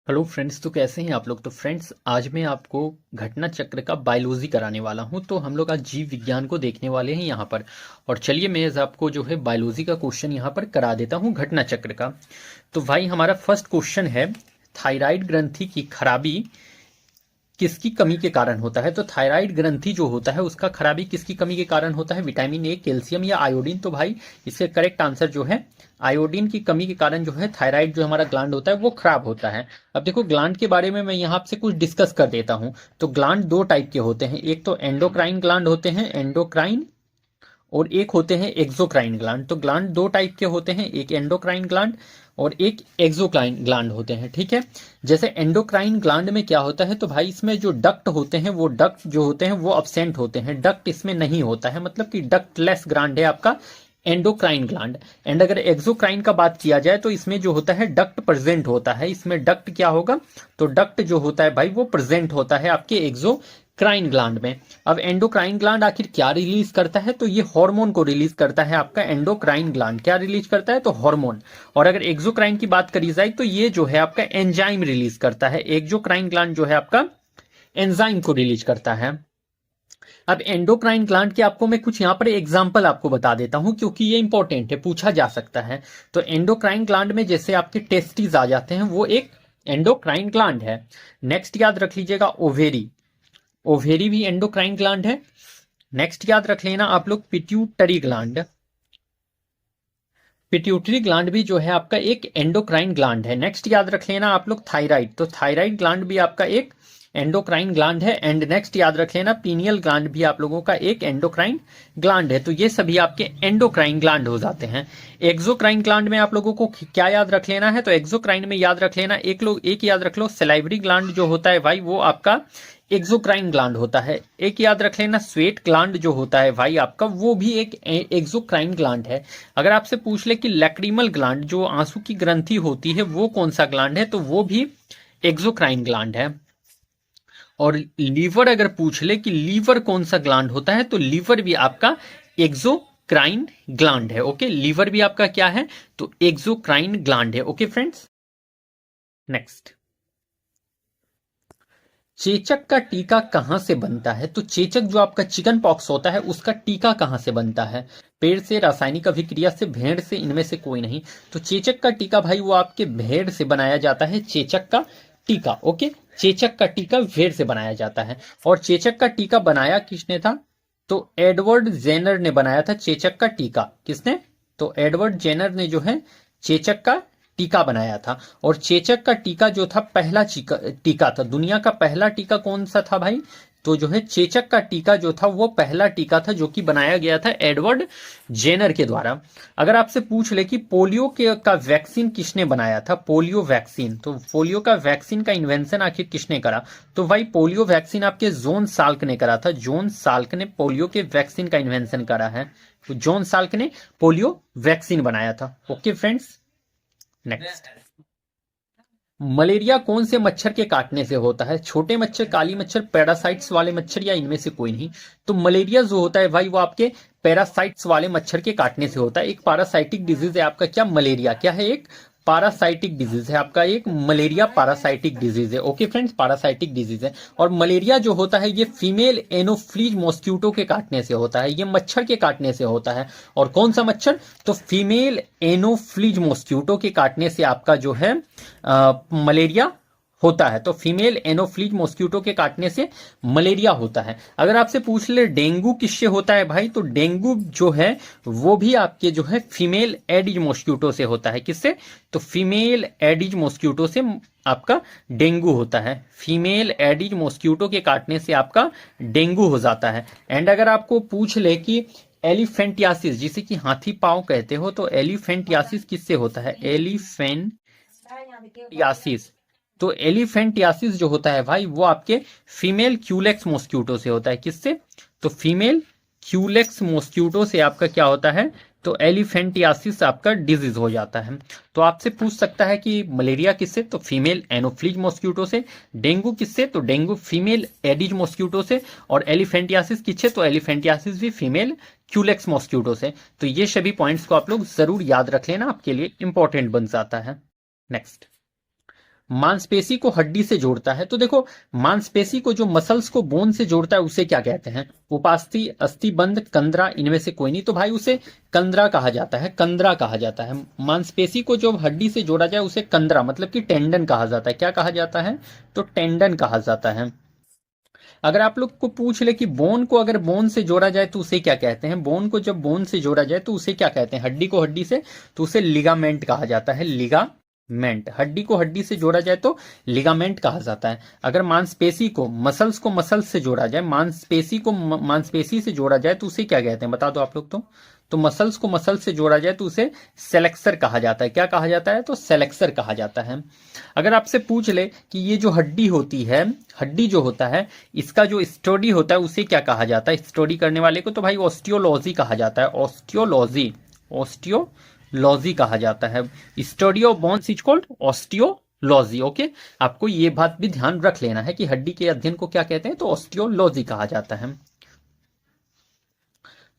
Hello friends. तो कैसे हैं आप लोग। तो फ्रेंड्स आज मैं आपको घटना चक्र का बायोलॉजी कराने वाला हूं। तो हम लोग आज जीव विज्ञान को देखने वाले हैं यहाँ पर। और चलिए मैं आज आपको जो है बायोलॉजी का क्वेश्चन यहाँ पर करा देता हूँ घटना चक्र का। तो भाई हमारा फर्स्ट क्वेश्चन है, थायराइड ग्रंथि की खराबी किसकी कमी के कारण होता है। तो थायराइड ग्रंथि जो होता है उसका खराबी किसकी कमी के कारण होता है, विटामिन ए, कैल्शियम या आयोडीन। तो भाई इसके करेक्ट आंसर जो है आयोडीन की कमी के कारण जो है थायराइड जो हमारा ग्लैंड होता है वो खराब होता है। अब देखो ग्लैंड के बारे में मैं यहाँ आपसे कुछ डिस्कस कर देता हूँ। तो ग्लैंड दो टाइप के होते हैं, एक तो एंडोक्राइन ग्लैंड होते हैं, एंडोक्राइन, और एक होते हैं एक्सोक्राइन ग्लैंड। तो ग्लैंड दो टाइप के होते हैं, एक एंडोक्राइन ग्लैंड और एक एक्सोक्राइन ग्लैंड होते हैं। ठीक है। जैसे एंडोक्राइन ग्लैंड में क्या होता है, तो भाई इसमें जो डक्ट होते हैं वो डक्ट जो होते हैं वो अब्सेंट होते हैं, डक्ट इसमें नहीं होता है, मतलब कि डक्टलेस ग्लैंड है आपका एंडोक्राइन ग्लैंड। एंड अगर एक्सोक्राइन का बात किया जाए तो इसमें जो होता है डक्ट प्रेजेंट होता है। इसमें डक्ट क्या होगा, तो डक्ट जो होता है भाई वो प्रेजेंट होता है आपके एक्सोक्राइन ग्लैंड में। अब एंडोक्राइन ग्लैंड आखिर क्या रिलीज करता है, तो ये हार्मोन को रिलीज करता है। आपका एंडोक्राइन ग्लैंड क्या रिलीज करता है, तो हार्मोन। और अगर एक्सोक्राइन की बात करी जाए तो ये जो है आपका एंजाइम रिलीज करता है। एक्सोक्राइन ग्लैंड जो है आपका एंजाइम को रिलीज करता है। अब एंडोक्राइन ग्लैंड के आपको मैं कुछ यहां पर एग्जांपल आपको बता देता हूं, क्योंकि ये इंपॉर्टेंट है, पूछा जा सकता है। तो एंडोक्राइन ग्लैंड में जैसे आपके टेस्टिस आ जाते हैं, वो एक एंडोक्राइन ग्लैंड है। नेक्स्ट याद रख लीजिएगा ओवेरी, ओवेरी भी एंडोक्राइन ग्लैंड है। नेक्स्ट याद रख लेना आप लोग पिट्यूटरी ग्लैंड, पिट्यूटरी ग्लैंड भी जो है आपका एक एंडोक्राइन ग्लैंड है। नेक्स्ट याद रख लेना आप लोग थायराइड, तो थायराइड ग्लैंड भी आपका एक एंडोक्राइन ग्लैंड है। एंड नेक्स्ट याद रख लेना पीनियल ग्लैंड भी आप लोगों का एक एंडोक्राइन ग्लैंड है। तो ये सभी आपके एंडोक्राइन ग्लैंड हो जाते हैं। एक्सोक्राइन ग्लैंड में आप लोगों को क्या याद रख लेना है, तो एक्सोक्राइन में याद रख लेना एक याद रख लो सलाइवरी ग्लैंड जो होता है भाई वो आपका एक्सोक्राइन ग्लैंड होता है। एक याद रख लेना स्वेट ग्लैंड जो होता है भाई आपका वो भी एक एक्सोक्राइन ग्लैंड है। अगर आपसे पूछ ले कि लैक्रिमल ग्लैंड जो आंसू की ग्रंथि होती है वो कौन सा ग्लैंड है, तो वो भी एक्सोक्राइन ग्लैंड है। और लीवर अगर पूछ ले कि लीवर कौन सा ग्लैंड होता है, तो लीवर भी आपका एक्सोक्राइन ग्लैंड है। ओके, लीवर भी आपका क्या है, तो एक्सोक्राइन ग्लैंड है। ओके फ्रेंड्स, नेक्स्ट, चेचक का टीका कहां से बनता है। तो चेचक जो आपका चिकन पॉक्स होता है उसका टीका कहां से बनता है, पेड़ से, रासायनिक अभिक्रिया से, भेड़ से, इनमें से कोई नहीं। तो चेचक का टीका भाई वो आपके भेड़ से बनाया जाता है, चेचक का टीका। ओके, चेचक का टीका भेड़ से बनाया जाता है। और चेचक का टीका बनाया किसने था, तो एडवर्ड जेनर ने बनाया था चेचक का टीका। किसने, तो एडवर्ड जेनर ने जो है चेचक का टीका बनाया था। और चेचक का टीका जो था पहला टीका था, दुनिया का पहला टीका कौन सा था भाई, तो जो है चेचक का टीका जो था वो पहला टीका था जो कि बनाया गया था एडवर्ड जेनर के द्वारा। अगर आपसे पूछ ले कि पोलियो के का वैक्सीन किसने बनाया था, पोलियो वैक्सीन, तो पोलियो का वैक्सीन का इन्वेंशन आखिर किसने करा, तो भाई पोलियो वैक्सीन आपके जॉन साल्क ने करा था। जॉन साल्क ने पोलियो के वैक्सीन का इन्वेंशन करा है, तो जॉन साल्क ने पोलियो वैक्सीन बनाया था। ओके फ्रेंड्स, नेक्स्ट, मलेरिया कौन से मच्छर के काटने से होता है, छोटे मच्छर, काली मच्छर, पैरासाइट्स वाले मच्छर, या इनमें से कोई नहीं। तो मलेरिया जो होता है भाई वो आपके पैरासाइट्स वाले मच्छर के काटने से होता है। एक पैरासाइटिक डिजीज है आपका क्या, मलेरिया क्या है, एक पैरासाइटिक डिजीज है आपका, एक मलेरिया पैरासाइटिक डिजीज है। ओके फ्रेंड्स, पैरासाइटिक डिजीज है। और मलेरिया जो होता है ये फीमेल एनोफ्लीज मॉस्क्यूटो के काटने से होता है, ये मच्छर के काटने से होता है। और कौन सा मच्छर, तो फीमेल एनोफ्लीज मॉस्क्यूटो के काटने से आपका जो है मलेरिया होता है। तो फीमेल एनोफ्लीज मॉस्क्यूटो के काटने से मलेरिया होता है। अगर आपसे पूछ ले डेंगू किससे होता है भाई, तो डेंगू जो है वो भी आपके जो है फीमेल एडिज मॉस्क्यूटो से होता है। किससे, तो फीमेल एडिज मॉस्क्यूटो से आपका डेंगू होता है। फीमेल एडिज मॉस्क्यूटो के काटने से आपका डेंगू हो जाता है। एंड अगर आपको पूछ ले कि एलिफेंटियासिस जिसे कि हाथी पांव कहते हो, तो एलिफेंटियासिस किससे होता है, एलिफेंटियासिस, तो एलिफेंटियासिस जो होता है भाई वो आपके फीमेल क्यूलेक्स मॉस्क्यूटो से होता है। किससे, तो फीमेल क्यूलेक्स मॉस्क्यूटो से आपका क्या होता है, तो एलिफेंटियासिस आपका डिजीज हो जाता है। तो आपसे पूछ सकता है कि मलेरिया किससे, तो फीमेल एनोफ्लीज मॉस्क्यूटो से, डेंगू किससे, तो डेंगू फीमेल एडिज मॉस्क्यूटो से, और एलिफेंटियासिस किससे, तो एलिफेंटियासिस भी फीमेल क्यूलेक्स मॉस्क्यूटो से। तो ये सभी पॉइंट्स को आप लोग जरूर याद रख लेना, आपके लिए इंपॉर्टेंट बन जाता है। नेक्स्ट, मांसपेशी को हड्डी से जोड़ता है। तो देखो, मांसपेशी को जो मसल्स को बोन से जोड़ता है उसे क्या कहते हैं? उपास्थि, अस्थिबंध, कंदरा, इनमें से कोई नहीं। तो भाई उसे कंदरा कहा जाता है, कंदरा कहा जाता है। मांसपेशी को जो हड्डी से जोड़ा जाए उसे कंदरा मतलब कि टेंडन कहा जाता है। क्या कहा जाता है? तो टेंडन कहा जाता है। अगर आप लोग को पूछ ले कि बोन को अगर बोन से जोड़ा जाए तो उसे क्या कहते हैं? बोन को जब बोन से जोड़ा जाए तो उसे क्या कहते हैं? हड्डी को हड्डी से, तो उसे लिगामेंट कहा जाता है। लिगामेंट। हड्डी को हड्डी से जोड़ा जाए तो लिगामेंट कहा जाता है। अगर मांसपेशी को मसल्स से जोड़ा जाए, मांसपेशी को मांसपेशी से जोड़ा जाए तो उसे क्या कहते हैं? बता दो आप लोग। तो मसल्स को मसल्स से जोड़ा जाए तो उसे सेलेक्सर कहा जाता है। क्या कहा जाता है? तो सेलेक्सर कहा जाता है। अगर आपसे पूछ ले कि ये जो हड्डी होती है, हड्डी जो होता है, इसका जो स्टडी होता है उसे क्या कहा जाता है? स्टडी करने वाले को तो भाई ऑस्टियोलॉजी कहा जाता है। ऑस्टियोलॉजी, ऑस्टियोलॉजी कहा जाता है। Study of bones is called osteology. Okay, आपको ये बात भी ध्यान रख लेना है कि हड्डी के अध्ययन को क्या कहते हैं? तो ऑस्टियोलॉजी कहा जाता है।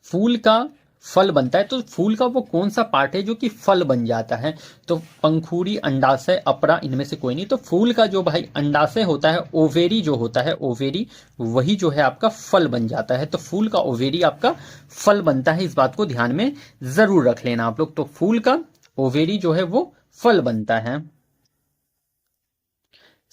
फूल का फल बनता है, तो फूल का वो कौन सा पार्ट है जो कि फल बन जाता है? तो पंखुड़ी, अंडाशय, अपरा, इनमें से कोई नहीं। तो फूल का जो भाई अंडाशय होता है, ओवेरी जो होता है, ओवेरी, वही जो है आपका फल बन जाता है। तो फूल का ओवेरी आपका फल बनता है। इस बात को ध्यान में जरूर रख लेना आप लोग। तो फूल का ओवेरी जो है वो फल बनता है।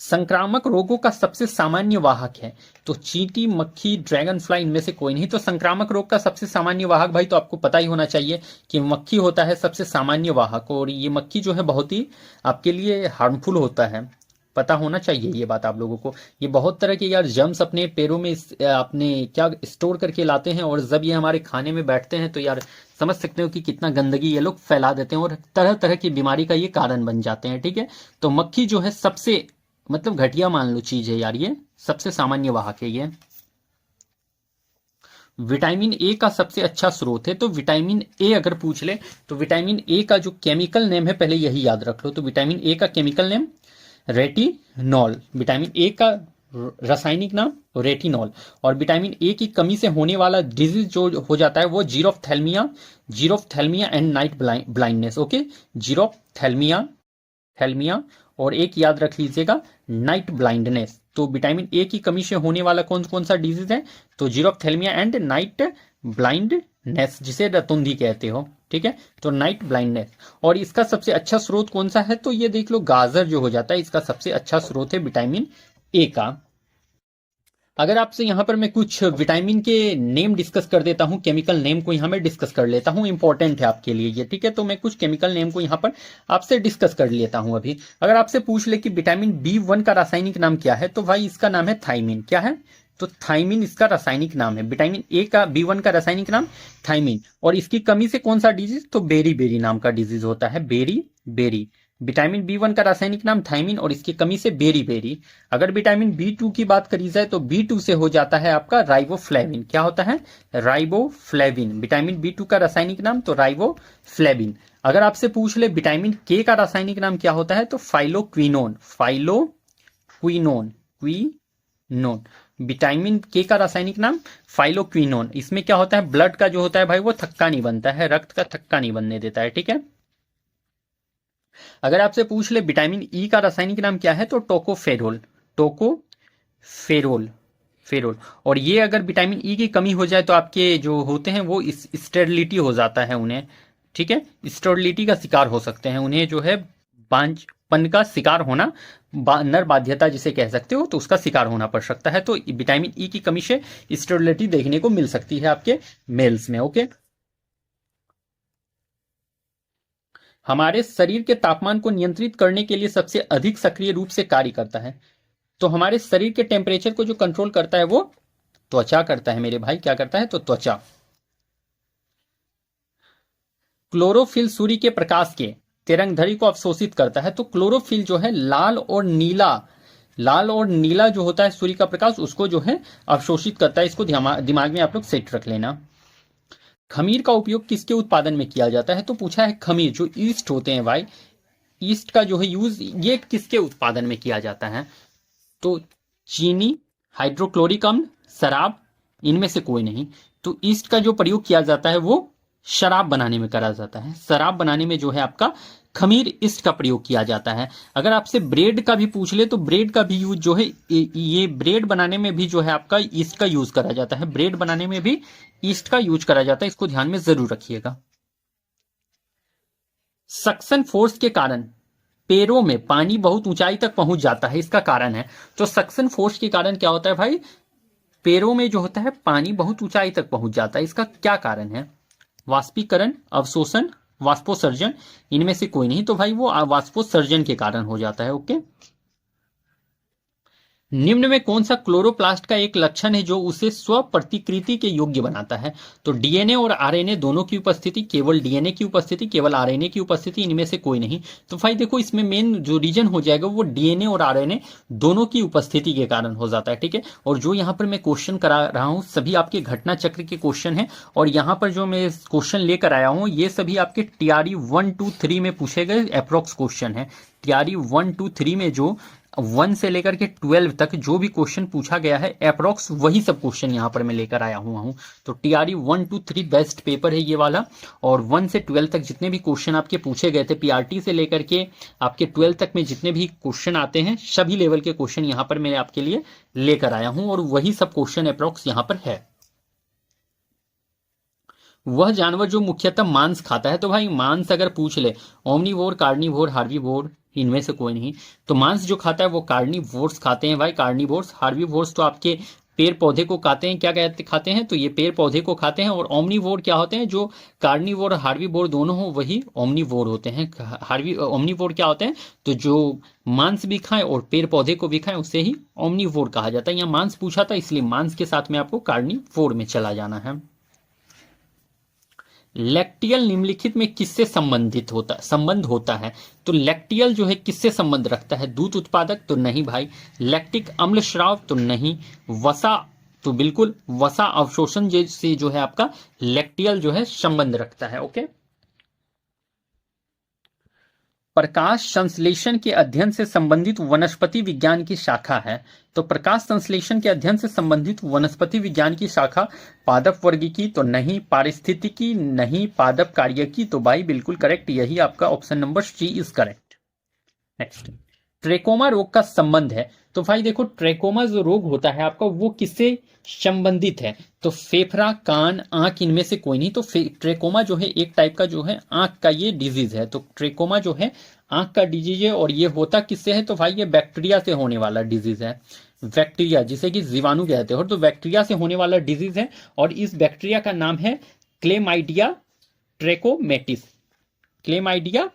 संक्रामक रोगों का सबसे सामान्य वाहक है, तो चींटी, मक्खी, ड्रैगन फ्लाई, इनमें से कोई नहीं। तो संक्रामक रोग का सबसे सामान्य वाहक भाई तो आपको पता ही होना चाहिए कि मक्खी होता है सबसे सामान्य वाहक। और ये मक्खी जो है बहुत ही आपके लिए हार्मफुल होता है, पता होना चाहिए ये बात आप लोगों को। ये बहुत तरह के यार जर्म्स अपने पैरों में अपने क्या स्टोर करके लाते हैं, और जब ये हमारे खाने में बैठते हैं तो यार समझ सकते हो कि कितना गंदगी ये लोग फैला देते हैं और तरह तरह की बीमारी का ये कारण बन जाते हैं। ठीक है, तो मक्खी जो है सबसे मतलब घटिया मान लो चीज है यार, ये सबसे सामान्य वाहक है ये। विटामिन ए का सबसे अच्छा स्रोत है, तो विटामिन ए अगर पूछ ले तो विटामिन ए का जो केमिकल नेम है पहले यही याद रख लो। तो विटामिन ए का chemical name retinol. Vitamin A का रासायनिक नाम रेटिनॉल। और विटामिन ए की कमी से होने वाला डिजीज जो हो जाता है वो जीरोफ्थैल्मिया, जीरोफ्थैल्मिया एंड नाइट ब्लाइंडनेस। ओके, जीरोफ्थैल्मिया, थैल्मिया, और एक याद रख लीजिएगा नाइट ब्लाइंडनेस। तो विटामिन ए की कमी से होने वाला कौन कौन सा डिजीज है? तो जीरोफ्थैल्मिया एंड नाइट ब्लाइंडनेस, जिसे रतुंधी कहते हो। ठीक है, तो नाइट ब्लाइंडनेस। और इसका सबसे अच्छा स्रोत कौन सा है? तो ये देख लो, गाजर जो हो जाता है इसका सबसे अच्छा स्रोत है विटामिन ए का। अगर आपसे यहां पर मैं कुछ विटामिन के नेम डिस्कस कर देता हूं, केमिकल नेम को यहां मैं डिस्कस कर लेता हूं, इंपॉर्टेंट है आपके लिए ये। ठीक है, तो मैं कुछ केमिकल नेम को यहां पर आपसे डिस्कस कर लेता हूं अभी। अगर आपसे पूछ ले कि विटामिन बी1 का रासायनिक नाम क्या है, तो भाई इसका नाम है थाइमिन। क्या है? तो थाइमिन इसका रासायनिक नाम है। विटामिन ए का बी1 का रासायनिक नाम थाइमिन। और इसकी कमी से कौन सा डिजीज? तो बेरी बेरी नाम का डिजीज होता है, बेरी बेरी। विटामिन बी1 का रासायनिक नाम थाइमिन और इसकी कमी से बेरी बेरी। अगर विटामिन बी2 की बात करी जाए तो बी2 से हो जाता है आपका राइबोफ्लेविन। क्या होता है? राइबोफ्लेविन। विटामिन बी2 का रासायनिक नाम तो राइबोफ्लेविन। अगर आपसे पूछ ले विटामिन के का रासायनिक नाम क्या होता है, तो फाइलोक्विनोन, फाइलोक्विनोन, क्विनोन। विटामिन के का रासायनिक नाम फाइलोक्विनोन। इसमें क्या होता है? ब्लड का जो होता है भाई वो थक्का नहीं बनता है, रक्त का थक्का नहीं बनने देता है। ठीक है, अगर आपसे पूछ ले विटामिन ई का रासायनिक नाम क्या है, तो टोकोफेरोल, टोकोफेरोल, फेरोल। और ये अगर विटामिन ई की कमी हो जाए तो आपके जो होते हैं वो स्टेरिलिटी हो जाता है उन्हें। ठीक है, स्टेरिलिटी का शिकार हो सकते हैं उन्हें, जो है बांझपन का शिकार होना, नर बाध्यता जिसे कह सकते हो, तो उसका शिकार होना पड़ सकता है। तो विटामिन ई की कमी से स्टेरिलिटी देखने को मिल सकती है आपके मेल्स में। ओके, हमारे शरीर के तापमान को नियंत्रित करने के लिए सबसे अधिक सक्रिय रूप से कार्य करता है। तो हमारे शरीर के टेम्परेचर को जो कंट्रोल करता है वो त्वचा करता है मेरे भाई। क्या करता है? तो त्वचा। क्लोरोफिल सूर्य के प्रकाश के तरंगधरी को अवशोषित करता है। तो क्लोरोफिल जो है लाल और नीला, लाल और नीला जो होता है सूर्य का प्रकाश, उसको जो है अवशोषित करता है। इसको दिमाग में आप लोग सेट रख लेना। खमीर का उपयोग किसके उत्पादन में किया जाता है? तो पूछा है खमीर, जो ईस्ट होते हैं भाई, ईस्ट का जो है यूज ये किसके उत्पादन में किया जाता है? तो चीनी, हाइड्रोक्लोरिक अम्ल, शराब, इनमें से कोई नहीं। तो ईस्ट का जो प्रयोग किया जाता है वो शराब बनाने में करा जाता है। शराब बनाने में जो है आपका खमीर ईस्ट का प्रयोग किया जाता है। अगर आपसे ब्रेड का भी पूछ ले तो ब्रेड का भी यूज जो है, ये ब्रेड बनाने में भी जो है आपका ईस्ट का यूज करा जाता है। ब्रेड बनाने में भी ईस्ट का यूज करा जाता है, इसको ध्यान में जरूर रखिएगा। सक्शन फोर्स के कारण पैरों में पानी बहुत ऊंचाई तक पहुंच जाता है, इसका कारण है। तो सक्शन फोर्स के कारण क्या होता है भाई, पैरों में जो होता है पानी बहुत ऊंचाई तक पहुंच जाता है, इसका क्या कारण है? वाष्पीकरण, अवशोषण, वाष्पोसर्जन, इनमें से कोई नहीं। तो भाई वो वाष्पोसर्जन के कारण हो जाता है। ओके, निम्न में कौन सा क्लोरोप्लास्ट का एक लक्षण है जो उसे स्व प्रतिकृति के योग्य बनाता है? तो डीएनए और आरएनए दोनों की उपस्थिति, केवल डीएनए की उपस्थिति, केवल आरएनए की उपस्थिति, इनमें से कोई नहीं। तो भाई देखो इसमें मेन जो रीजन हो जाएगा वो डीएनए और आरएनए दोनों की उपस्थिति के कारण हो जाता है। ठीक है, और जो यहाँ पर मैं क्वेश्चन करा रहा हूँ सभी आपके घटना चक्र के क्वेश्चन है, और यहाँ पर जो मैं क्वेश्चन लेकर आया हूँ ये सभी आपके टीआरई 1, 2, 3 में पूछे गए अप्रोक्स क्वेश्चन है। टीआरई 1, 2, 3 में जो 1 से लेकर के 12 तक जो भी क्वेश्चन पूछा गया है अप्रोक्स वही सब क्वेश्चन यहाँ पर मैं लेकर आया हुआ हूँ। तो टीआरई 1, 2, 3 बेस्ट पेपर है ये वाला, और 1 से 12 तक जितने भी क्वेश्चन आपके पूछे गए थे, पीआरटी से लेकर के आपके 12 तक में जितने भी क्वेश्चन आते हैं सभी लेवल के क्वेश्चन यहाँ पर मैं आपके लिए लेकर आया हूँ, और वही सब क्वेश्चन अप्रोक्स यहाँ पर है। वह जानवर जो मुख्यतः मांस खाता है, तो भाई मांस अगर पूछ ले, ओमनीवोर, कार्निवोर, हार्बीवोर, इनमें से कोई नहीं। तो मांस जो खाता है वो कार्निवोर्स खाते हैं भाई, कार्निवोर्स। हार्बीवोर्स तो आपके पेड़ पौधे को खाते हैं, क्या कहते खाते हैं, तो ये पेड़ पौधे को खाते हैं। और ओमनीवोर क्या होते हैं, जो कार्निवोर और हार्बीवोर दोनों हो वही ओमनीवोर होते हैं। ओमनीवोर क्या होते हैं, तो जो मांस भी खाएं और पेड़ पौधे को भी खाएं उसे ही ओमनीवोर कहा जाता है। यहाँ मांस पूछा था इसलिए मांस के साथ में आपको कार्निवोर में चला जाना है। लैक्टियल निम्नलिखित में किससे संबंध होता है? तो लैक्टियल जो है किससे संबंध रखता है? दूध उत्पादक? तो नहीं भाई। लैक्टिक अम्ल स्राव? तो नहीं। वसा? तो बिल्कुल वसा अवशोषण जैसे जो है आपका लैक्टियल जो है संबंध रखता है। ओके, प्रकाश संश्लेषण के अध्ययन से संबंधित वनस्पति विज्ञान की शाखा है। तो प्रकाश संश्लेषण के अध्ययन से संबंधित वनस्पति विज्ञान की शाखा पादप वर्ग की? तो नहीं। पारिस्थितिकी? नहीं। पादप कार्य की? तो भाई बिल्कुल करेक्ट, यही आपका option number C is correct. Next, trachoma रोग का संबंध है। तो भाई देखो ट्रेकोमा जो रोग होता है आपका वो किससे संबंधित है? तो फेफड़ा, कान, आंख, इनमें से कोई नहीं। तो ट्रेकोमा जो है एक टाइप का जो है आंख का ये डिजीज है। तो ट्रेकोमा जो है आंख का डिजीज है, और ये होता किससे है? तो भाई ये बैक्टीरिया से होने वाला डिजीज है। बैक्टीरिया जिसे कि जीवाणु कहते हो, तो बैक्टीरिया से होने वाला डिजीज है, और इस बैक्टीरिया का नाम है क्लेमाइडिया ट्रेकोमेटिस। क्लेमाइडिया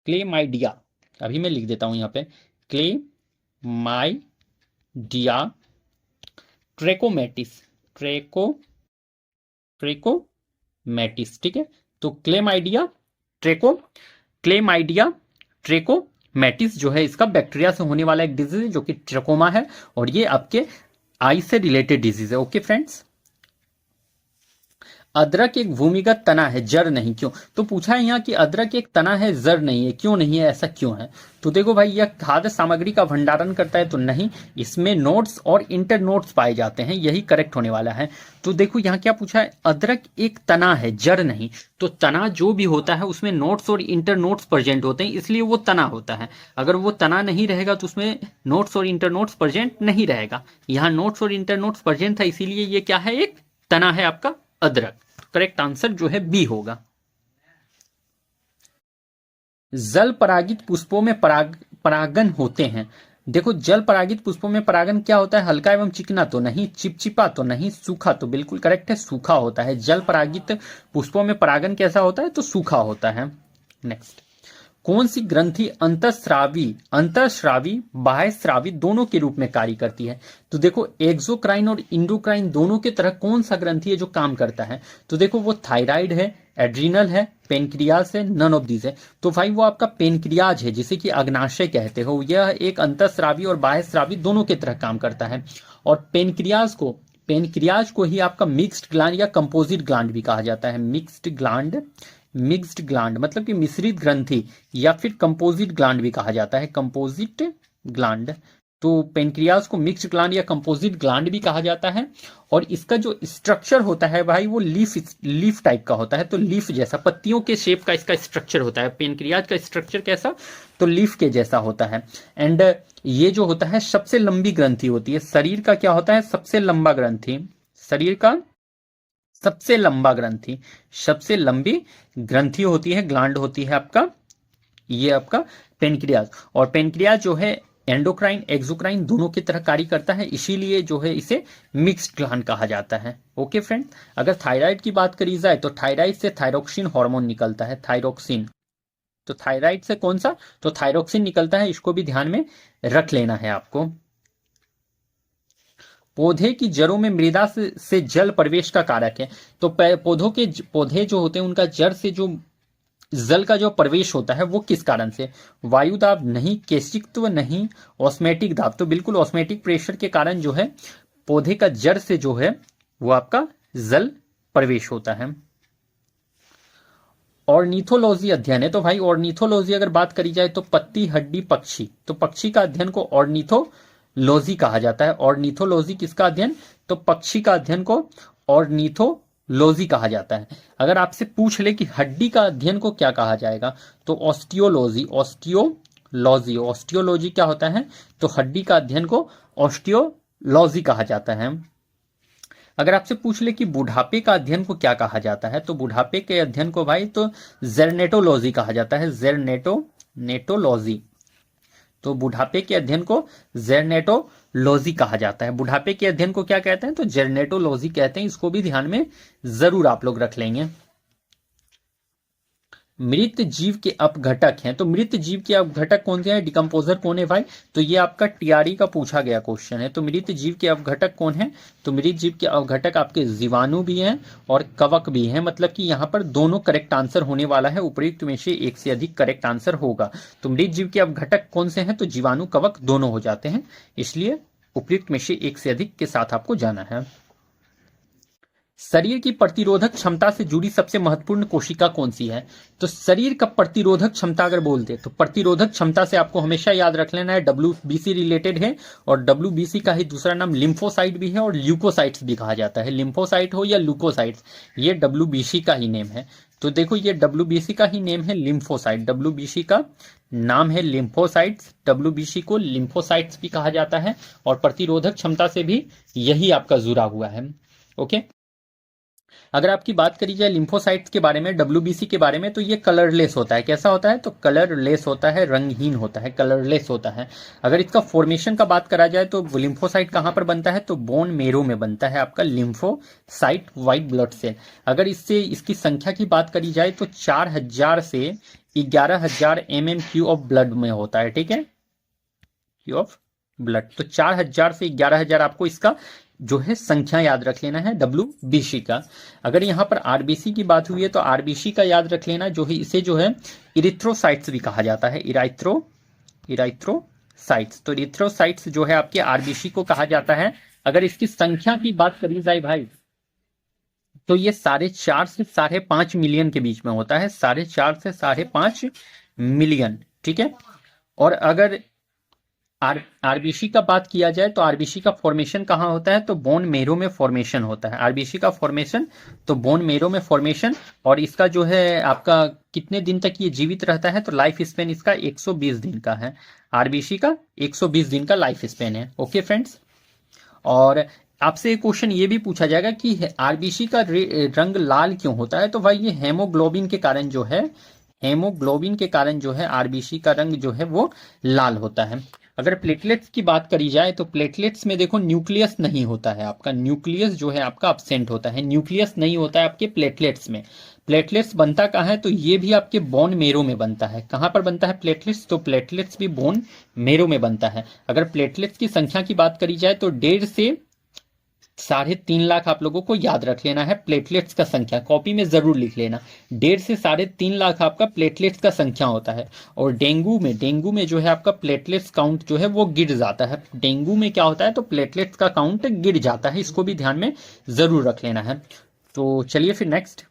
क्लेमाइडिया, अभी मैं लिख देता हूं यहाँ पे, क्लेमाइडिया ट्रेकोमेटिस। ट्रेकोमेटिस, ठीक है। तो क्लेमाइडिया ट्रेकोमेटिस जो है इसका बैक्टीरिया से होने वाला एक डिजीज है जो कि ट्रेकोमा है, और ये आपके आई से रिलेटेड डिजीज है। ओके फ्रेंड्स, अदरक एक भूमिगत तना है, जड़ नहीं, क्यों? तो पूछा है यहाँ कि अदरक एक तना है, जड़ नहीं है, क्यों नहीं है, ऐसा क्यों है? तो देखो भाई यह खाद्य सामग्री का भंडारण करता है, तो नहीं। इसमें नोड्स और इंटर नोड्स पाए जाते हैं, यही करेक्ट होने वाला है। तो देखो यहाँ क्या पूछा है, अदरक एक तना है, जड़ नहीं। तो तना जो भी होता है उसमें नोड्स और इंटर नोड्स प्रेजेंट होते हैं, इसलिए वो तना होता है। अगर वो तना नहीं रहेगा तो उसमें नोड्स और इंटर नोड्स प्रेजेंट नहीं रहेगा। यहाँ नोड्स और इंटर नोड्स प्रेजेंट था, इसीलिए ये क्या है, एक तना है आपका अदरक। करेक्ट आंसर जो है बी होगा। जल परागित पुष्पों में परागन होते हैं। देखो जल परागित पुष्पों में परागन क्या होता है, हल्का एवं चिकना? तो नहीं। चिपचिपा? तो नहीं। सूखा? तो बिल्कुल करेक्ट है, सूखा होता है। जल परागित पुष्पों में परागन कैसा होता है, तो सूखा होता है। नेक्स्ट, कौन सी ग्रंथि अंतःस्रावी बाह्य स्रावी दोनों के रूप में कार्य करती है? तो देखो एक्सोक्राइन और इंडोक्राइन दोनों के तरह कौन सा ग्रंथि है जो काम करता है? तो देखो वो थायराइड है, एड्रीनल है, पेनक्रियाज है, नन ऑफ दीज है। तो भाई वो आपका पेनक्रियाज है, जिसे कि अग्नाशय कहते हो। यह एक अंतःस्रावी और बाह्य स्रावी दोनों के तरह काम करता है। और पेनक्रियाज को ही आपका मिक्स्ड ग्लैंड या कंपोजिट ग्लैंड भी कहा जाता है। मिक्स्ड ग्लैंड मतलब कि मिश्रित ग्रंथि, या फिर कंपोजिट ग्लैंड भी कहा जाता है। कंपोजिट ग्लैंड तो पेनक्रियाज को मिक्स्ड ग्लैंड या कंपोजिट ग्लैंड भी कहा जाता है। और इसका जो स्ट्रक्चर होता है भाई वो लीफ टाइप का होता है, तो लीफ जैसा पत्तियों के शेप का इसका स्ट्रक्चर होता है। पेनक्रियाज का स्ट्रक्चर कैसा, तो लीफ के जैसा होता है। एंड ये जो होता है सबसे लंबी ग्रंथि होती है शरीर का, क्या होता है सबसे लंबा ग्रंथि, शरीर का सबसे लंबा ग्रंथि, सबसे लंबी ग्रंथि होती है, ग्लैंड होती है आपका, ये आपका पेनक्रियाज। और पेनक्रियाज जो है एंडोक्राइन एक्सोक्राइन दोनों की तरह कार्य करता है, इसीलिए जो है इसे मिक्स्ड ग्लैंड कहा जाता है। ओके फ्रेंड, अगर थायराइड की बात करी जाए तो थायराइड से थायरोक्सिन हार्मोन निकलता है, थायरोक्सिन। तो थायराइड से कौन सा, तो थायरोक्सिन निकलता है, इसको भी ध्यान में रख लेना है आपको। पौधे की जड़ों में मृदा से जल प्रवेश का कारक है। तो पौधे जो होते हैं उनका जड़ से जो जल का जो प्रवेश होता है वो किस कारण से, वायु दाब नहीं, केशिकत्व नहीं, ऑस्मेटिक दाब, तो बिल्कुल ऑस्मेटिक प्रेशर के कारण जो है पौधे का जड़ से जो है वो आपका जल प्रवेश होता है। ऑर्निथोलॉजी अध्ययन है, तो भाई ऑर्निथोलॉजी अगर बात करी जाए तो पत्ती हड्डी पक्षी, तो पक्षी का अध्ययन को ऑर्निथोलॉजी कहा जाता है। ऑर्निथोलॉजी किसका अध्ययन, तो पक्षी का अध्ययन को ऑर्निथोलॉजी कहा जाता है। अगर आपसे पूछ ले कि हड्डी का अध्ययन को क्या कहा जाएगा, तो ऑस्टियोलॉजी, ऑस्टियोलॉजी, ऑस्टियोलॉजी क्या होता है, तो हड्डी का अध्ययन को ऑस्टियोलॉजी कहा जाता है। अगर आपसे पूछ ले कि बुढ़ापे का अध्ययन को क्या कहा जाता है, तो बुढ़ापे के अध्ययन को भाई तो जेरनेटोलॉजी कहा जाता है, जेरनेटोलॉजी। तो बुढ़ापे के अध्ययन को जेरनेटोलॉजी कहा जाता है। बुढ़ापे के अध्ययन को क्या कहते हैं, तो जेरनेटोलॉजी कहते हैं, इसको भी ध्यान में जरूर आप लोग रख लेंगे। मृत जीव के अपघटक हैं, तो मृत जीव के अपघटक कौन से हैं, डिकम्पोजर कौन है भाई, तो ये आपका टीआरई का पूछा गया क्वेश्चन है। तो मृत जीव के अपघटक कौन है, तो मृत जीव के अपघटक आपके जीवाणु भी हैं और कवक भी हैं, मतलब कि यहाँ पर दोनों करेक्ट आंसर होने वाला है, उपयुक्त में से एक से अधिक करेक्ट आंसर होगा। तो मृत जीव के अपघटक कौन से हैं, तो जीवाणु कवक दोनों हो जाते हैं, इसलिए उपयुक्त में से एक से अधिक के साथ आपको जाना है। शरीर की प्रतिरोधक क्षमता से जुड़ी सबसे महत्वपूर्ण कोशिका कौन सी है, तो शरीर का प्रतिरोधक क्षमता अगर बोलते तो प्रतिरोधक क्षमता से आपको हमेशा याद रख लेना है डब्ल्यूबीसी रिलेटेड है, और डब्ल्यूबीसी का ही दूसरा नाम लिम्फोसाइट भी है और ल्यूकोसाइट्स भी कहा जाता है। लिम्फोसाइट हो या ल्यूकोसाइट्स, ये डब्ल्यूबीसी का ही नेम है। तो देखो ये डब्ल्यूबीसी का ही नेम है लिम्फोसाइट, डब्ल्यूबीसी का नाम है लिम्फोसाइट्स, डब्ल्यूबीसी को लिम्फोसाइट्स भी कहा जाता है, और प्रतिरोधक क्षमता से भी यही आपका जुड़ा हुआ है। ओके, अगर आपकी बात करी जाए लिम्फोसाइट्स के बारे में, डब्ल्यूबीसी के बारे में, तो ये कलरलेस होता है। कैसा होता है, तो कलरलेस होता है, रंगहीन होता है, कलरलेस होता है। अगर इसका फॉर्मेशन का बात करा जाए तो लिम्फोसाइट कहां पर बनता है, तो बोन मेरो में बनता है आपका लिम्फोसाइट व्हाइट ब्लड सेल। अगर इससे इसकी संख्या की बात करी जाए तो 4000 से 11000 mm³ ऑफ ब्लड में होता है, ठीक है, क्यू ऑफ ब्लड। तो 4000 से 11000 आपको इसका जो है संख्या याद रख लेना है डब्ल्यूबीसी का। अगर यहां पर आरबीसी की बात हुई है तो आरबीसी का याद रख लेना, जो है इसे जो है इरिथ्रोसाइट्स भी कहा जाता है, इरिथ्रोसाइट्स। तो इरिथ्रोसाइट्स जो है आपके आरबीसी को कहा जाता है। अगर इसकी संख्या की बात करी जाए भाई, तो ये 4.5 से 5.5 मिलियन के बीच में होता है, 4.5 से 5.5 मिलियन, ठीक है। और अगर आरबीसी का बात किया जाए तो आरबीसी का फॉर्मेशन कहाँ होता है, तो बोन मेरो में फॉर्मेशन होता है। आरबीसी का फॉर्मेशन तो बोन मेरो में फॉर्मेशन, और इसका जो है आपका कितने दिन तक ये जीवित रहता है, तो लाइफ स्पेन इसका 120 दिन का है। आरबीसी का 120 दिन का लाइफ स्पेन है। ओके फ्रेंड्स, और आपसे एक क्वेश्चन ये भी पूछा जाएगा कि आरबीसी का रंग लाल क्यों होता है, तो भाई ये हेमोग्लोबिन के कारण जो है, हेमोग्लोबिन के कारण जो है आरबीसी का रंग जो है वो लाल होता है। अगर प्लेटलेट्स की बात करी जाए तो प्लेटलेट्स में देखो न्यूक्लियस नहीं होता है आपका, न्यूक्लियस जो है आपका अब्सेंट होता है, न्यूक्लियस नहीं होता है आपके प्लेटलेट्स में। प्लेटलेट्स बनता कहाँ है, तो ये भी आपके बोन मेरो में बनता है। कहाँ पर बनता है प्लेटलेट्स, तो प्लेटलेट्स भी बोन मेरो में बनता है। अगर प्लेटलेट्स की संख्या की बात करी जाए तो 1.5 से 3.5 लाख आप लोगों को याद रख लेना है प्लेटलेट्स का संख्या, कॉपी में जरूर लिख लेना। 1.5 से 3.5 लाख आपका प्लेटलेट्स का संख्या होता है। और डेंगू में जो है आपका प्लेटलेट्स काउंट जो है वो गिर जाता है। डेंगू में क्या होता है, तो प्लेटलेट्स का काउंट गिर जाता है, इसको भी ध्यान में जरूर रख लेना है। तो चलिए फिर नेक्स्ट,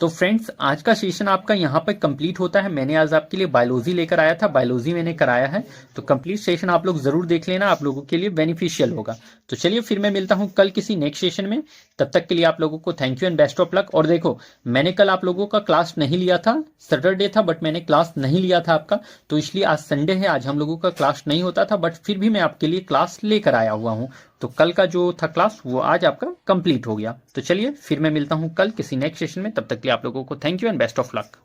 तो फ्रेंड्स आज का सेशन आपका यहाँ पर कंप्लीट होता है। मैंने आज आपके लिए बायोलॉजी लेकर आया था, बायोलॉजी मैंने कराया है, तो कंप्लीट सेशन आप लोग जरूर देख लेना, आप लोगों के लिए बेनिफिशियल होगा। तो चलिए फिर मैं मिलता हूँ कल किसी नेक्स्ट सेशन में। तब तक के लिए आप लोगों को thank you and best of luck. और देखो, मैंने कल आप लोगों का क्लास नहीं लिया था, सैटरडे था बट मैंने क्लास नहीं लिया था आपका, तो इसलिए आज संडे है, आज हम लोगों का क्लास नहीं होता था, बट फिर भी मैं आपके लिए क्लास लेकर आया हुआ हूँ। तो कल का जो था क्लास वो आज आपका कंप्लीट हो गया। तो चलिए फिर मैं मिलता हूँ कल किसी नेक्स्ट सेशन में। तब तक के लिए आप लोगों को thank you and best of luck.